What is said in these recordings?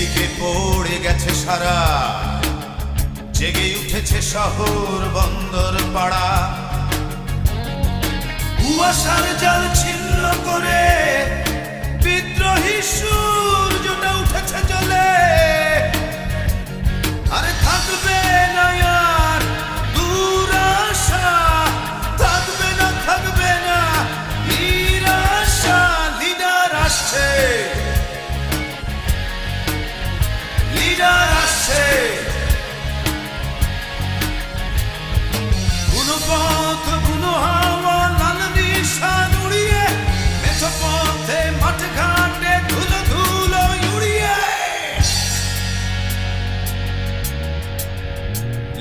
এদিকে পড়ে গেছে সারা, জেগে উঠেছে শহর বন্দর পাড়া। কুয়াশার জাল ছিন্ন করে বিদ্রোহী সূর্যটা উঠেছে জ্বলে। আরে থাকবে না আর দুরাশা, থাকবে না নিরাশা। লিডার আসছে, লিডার আসছে। কোনো পথ কোনো হাওয়া লাল নিশান উড়িয়ে, মেঠো পথে মাঠ ঘাটে ধুলো ধুলো উড়িয়ে।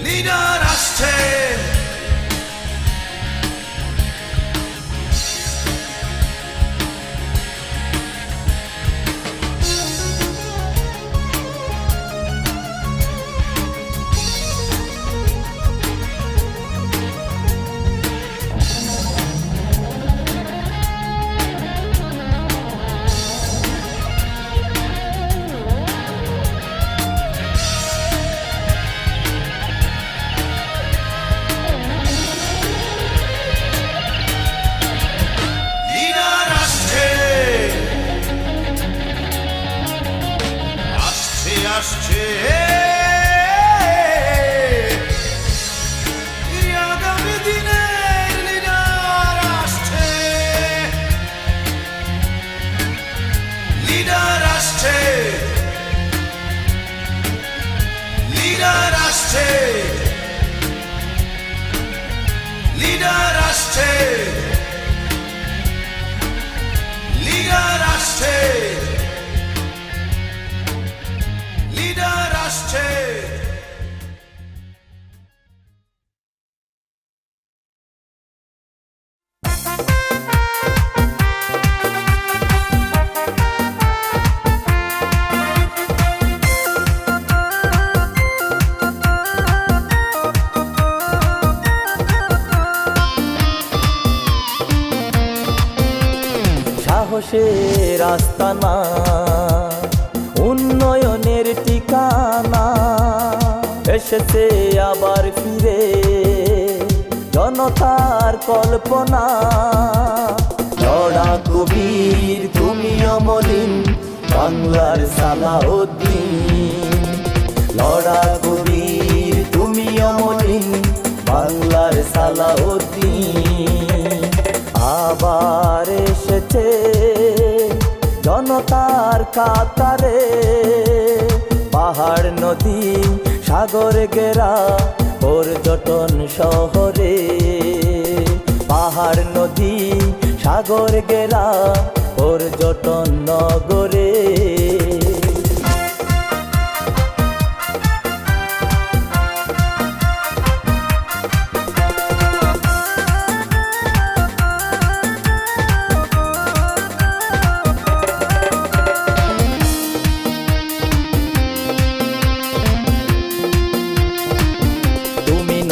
লিডার আসছে, আসছে আগামী দিনের লিডার আসছে, লিডার আসছে, লিডার আসছে, লিডার আসছে, লিডার আসছে, লিডার আসছে। সাহসের আস্তানা, উন্নয়নের ঠিকানা, এসেছে আবার ফিরে জনতার কল্পনা। লড়াকু বীর তুমি অমলিন, বাংলার সালাউদ্দিন। লড়াকু বীর তুমি অমলিন, বাংলার সালাউদ্দিন। আবার এসেছে জনতার কাতারে, পাহাড় নদী সাগর ঘেরা পর্যটন শহরে। পাহাড় নদী সাগর ঘেরা পর্যটন নগরে।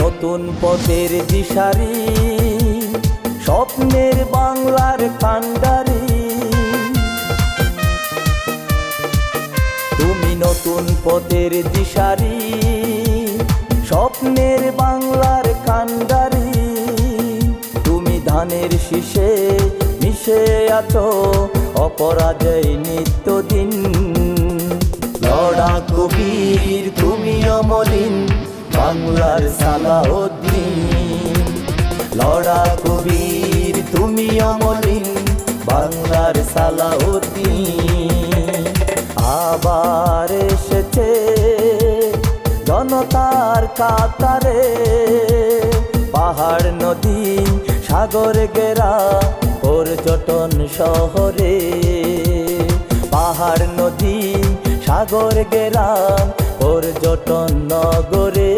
নতুন পথের দিশারি, স্বপ্নের বাংলার কান্ডারি। তুমি নতুন পথের দিশারি, স্বপ্নের বাংলার কান্ডারি। তুমি ধানের শীষে মিশে আছো অপরাজয় নিত্যদিন। লড়াকু বীর তুমি অমলিন, বাংলার সালাউদ্দিন। লড়াকু বীর তুমি অমলিন, বাংলার সালাউদ্দিন। আবার এসেছে জনতার কাতারে, পাহাড় নদী সাগর ঘেরা পর্যটন শহরে। পাহাড় নদী সাগর ঘেরা পর্যটন নগরে।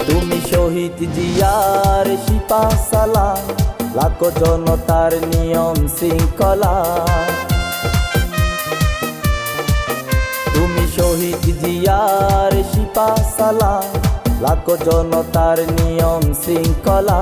তুমি শহীদ জিয়ার সিপাহ সালাম, লাখো জনতার নিয়ম শৃঙ্খলা। তুমি শহীদ জিয়ার সিপাহ সালাম, লাখো জনতার নিয়ম শৃঙ্খলা।